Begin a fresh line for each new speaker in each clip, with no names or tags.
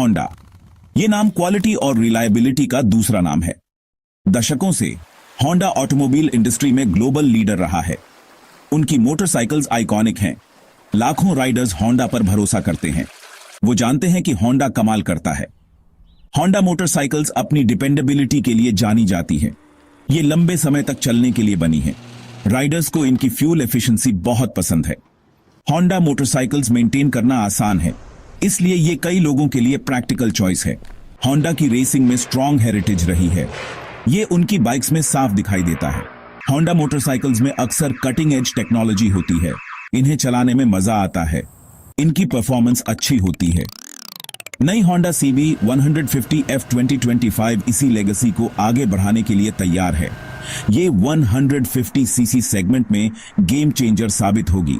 Honda, ये नाम quality और रिलायबिलिटी का दूसरा नाम है। दशकों से होंडा ऑटोमोबाइल इंडस्ट्री में ग्लोबल लीडर रहा है। उनकी मोटरसाइकिल्स आइकॉनिक हैं। लाखों राइडर्स होंडा पर भरोसा करते हैं। वो जानते हैं कि होंडा कमाल करता है। होंडा मोटरसाइकिल्स अपनी डिपेंडेबिलिटी के लिए जानी जाती है। ये लंबे समय तक चलने के लिए बनी है। राइडर्स को इनकी फ्यूल एफिशिएंसी बहुत पसंद है। होंडा मोटरसाइकिल्स मेंटेन करना आसान है, इसलिए ये कई लोगों के लिए प्रैक्टिकल चॉइस है। होंडा की रेसिंग में स्ट्रॉन्ग हेरिटेज रही है। ये उनकी बाइक्स में साफ दिखाई देता है। होंडा मोटरसाइकिल्स में अक्सर कटिंग एज टेक्नोलॉजी होती है। इन्हें चलाने में मजा आता है। इनकी परफॉर्मेंस अच्छी होती है। नई होंडा CB 150F 2025 इसी लेगेसी को आगे बढ़ाने के लिए तैयार है। ये 150cc सेगमेंट में गेम चेंजर साबित होगी।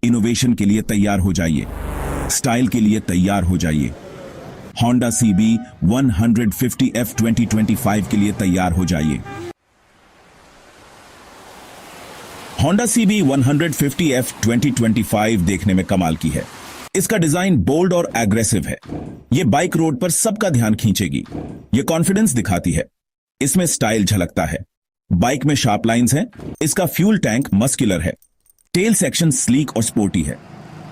इनोवेशन के लिए तैयार हो जाइए। स्टाइल के लिए तैयार हो जाइए। होंडा CB 150F 2025 के लिए तैयार हो जाइए। होंडा CB 150F 2025 देखने में कमाल की है। इसका डिजाइन बोल्ड और एग्रेसिव है। यह बाइक रोड पर सबका ध्यान खींचेगी। यह कॉन्फिडेंस दिखाती है। इसमें स्टाइल झलकता है। बाइक में शार्प लाइंस हैं। इसका फ्यूल टैंक मस्कुलर है। टेल सेक्शन स्लीक और स्पोर्टी है।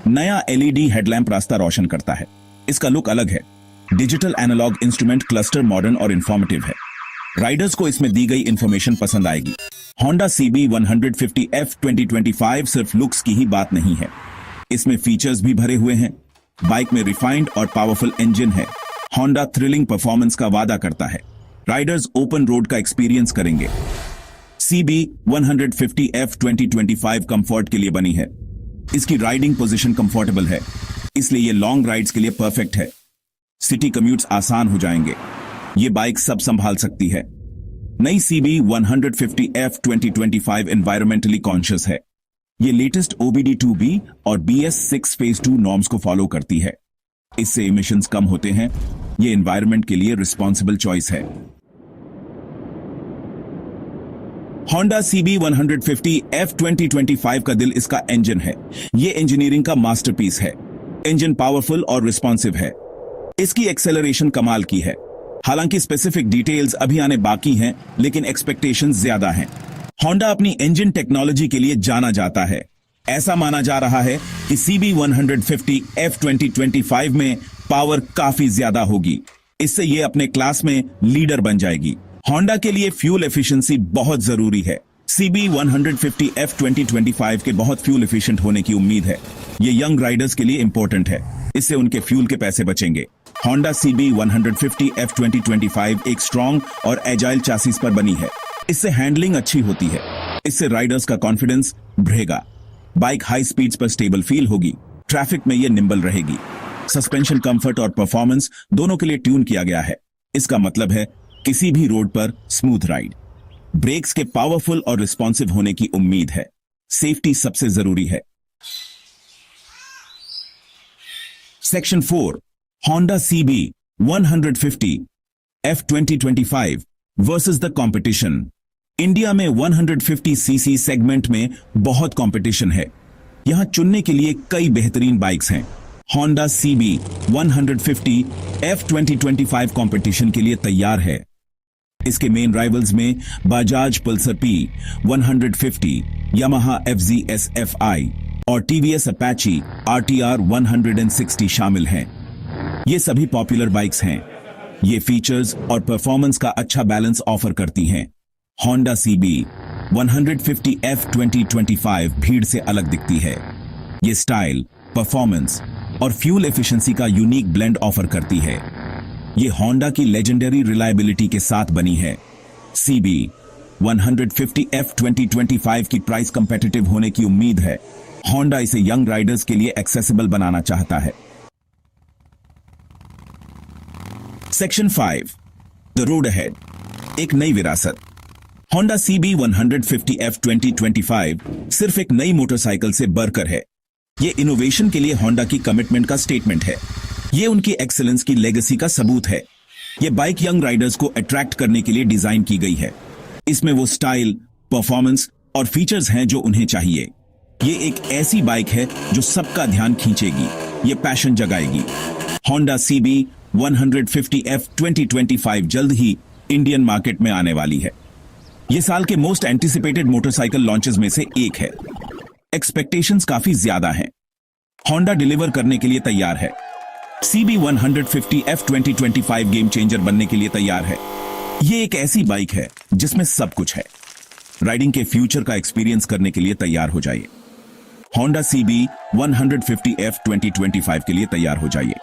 नया LED हेडलैम्प रास्ता रोशन करता है। इसका लुक अलग है। Digital analog instrument cluster modern और इंफॉर्मेटिव है। राइडर्स को इसमें दी गई इंफॉर्मेशन पसंद आएगी। होंडा CB 150F 2025 सिर्फ लुक्स की ही बात नहीं है। इसमें फीचर्स भी भरे हुए हैं। बाइक में रिफाइंड और पावरफुल इंजन है। होंडा थ्रिलिंग परफॉर्मेंस का वादा करता है। राइडर्स ओपन रोड का एक्सपीरियंस करेंगे। CB 150F 2025 कंफर्ट के लिए बनी है। इसकी राइडिंग पोजीशन कंफर्टेबल है, इसलिए ये लॉन्ग राइड्स के लिए परफेक्ट है। सिटी कम्यूट्स आसान हो जाएंगे। ये बाइक सब संभाल सकती है। नई CB 150F 2025 एनवायरमेंटली कॉन्शियस है। ये लेटेस्ट OBD2B और BS6 फेज 2 नॉर्म्स को फॉलो करती है। इससे इमिशंस कम होते हैं। ये एनवायरमेंट के लिए रिस्पॉन्सिबल चॉइस है। होंडा CB 150F 2025 का दिल इसका इंजन है। ये इंजीनियरिंग का मास्टरपीस है। इंजन पावरफुल और रिस्पॉन्सिव है। इसकी एक्सेलरेशन कमाल की है। हालांकि स्पेसिफिक डिटेल्स अभी आने बाकी हैं, लेकिन एक्सपेक्टेशंस ज्यादा हैं। होंडा अपनी इंजन टेक्नोलॉजी के लिए जाना जाता है। ऐसा माना जा रहा है कि CB 150F 2025 में पावर काफी ज्यादा होगी। इससे ये अपने क्लास में लीडर बन जाएगी। होंडा के लिए फ्यूल एफिशिएंसी बहुत जरूरी है। CB 150F 2025 के बहुत फ्यूल एफिशिएंट होने की उम्मीद है। ये यंग राइडर्स के लिए इंपॉर्टेंट है। इससे उनके फ्यूल के पैसे बचेंगे। होंडा CB 150F 2025 एक स्ट्रॉन्ग और एजाइल चासीस पर बनी है। इससे हैंडलिंग अच्छी होती है। इससे राइडर्स का कॉन्फिडेंस बढ़ेगा। बाइक हाई स्पीड्स पर स्टेबल फील होगी। ट्रैफिक में यह निम्बल रहेगी। सस्पेंशन कंफर्ट और परफॉर्मेंस दोनों के लिए ट्यून किया गया है। इसका मतलब है किसी भी रोड पर स्मूथ राइड। ब्रेक्स के पावरफुल और रिस्पॉन्सिव होने की उम्मीद है। सेफ्टी सबसे जरूरी है। Section 4 Honda CB 150F 2025 versus the competition. India में 150cc सेगमेंट में बहुत कंपटीशन है। यहां चुनने के लिए कई बेहतरीन बाइक्स हैं। होंडा CB 150F 2025 कंपटीशन के लिए तैयार है। इसके मेन राइवल्स में Bajaj Pulsar P 150, Yamaha FZS FI और TVS Apache RTR 160 शामिल हैं। ये सभी पॉपुलर बाइक्स हैं। ये फीचर्स और परफॉर्मेंस का अच्छा बैलेंस ऑफर करती हैं। होंडा CB 150F 2025 भीड़ से अलग दिखती है। ये स्टाइल, परफॉर्मेंस और फ्यूल एफिशिएंसी का यूनिक ब्लेंड ऑफर करती है। ये होंडा की लेजेंडरी रिलायबिलिटी के साथ बनी है। CB 150F 2025 की प्राइस कंपेटिटिव होने की उम्मीद है। होंडा इसे यंग राइडर्स के लिए एक्सेसिबल बनाना चाहता है। सेक्शन 5 द रोड अहेड, एक नई विरासत। होंडा CB 150F 2025 सिर्फ एक नई मोटरसाइकिल से बढ़कर है। यह इनोवेशन के लिए होंडा की कमिटमेंट का स्टेटमेंट है। यह उनकी एक्सीलेंस की लेगेसी का सबूत है। यह बाइक यंग राइडर्स को अट्रैक्ट करने के लिए डिजाइन की गई है। इसमें वो स्टाइल, परफॉर्मेंस और फीचर्स हैं जो उन्हें चाहिए। ये एक ऐसी बाइक है जो सबका ध्यान खींचेगी। ये पैशन जगाएगी। होंडा CB 150F 2025 जल्द ही इंडियन मार्केट में आने वाली है। यह साल के मोस्ट एंटिसिपेटेड मोटरसाइकिल लॉन्चेस में से एक है। एक्सपेक्टेशंस काफी ज्यादा हैं। होंडा डिलीवर करने के लिए तैयार है। CB150F 2025 गेम चेंजर बनने के लिए तैयार है। यह एक ऐसी बाइक है जिसमें सब कुछ है। राइडिंग के फ्यूचर का एक्सपीरियंस करने के लिए तैयार हो जाइए। होंडा CB150F 2025 के लिए तैयार हो जाइए।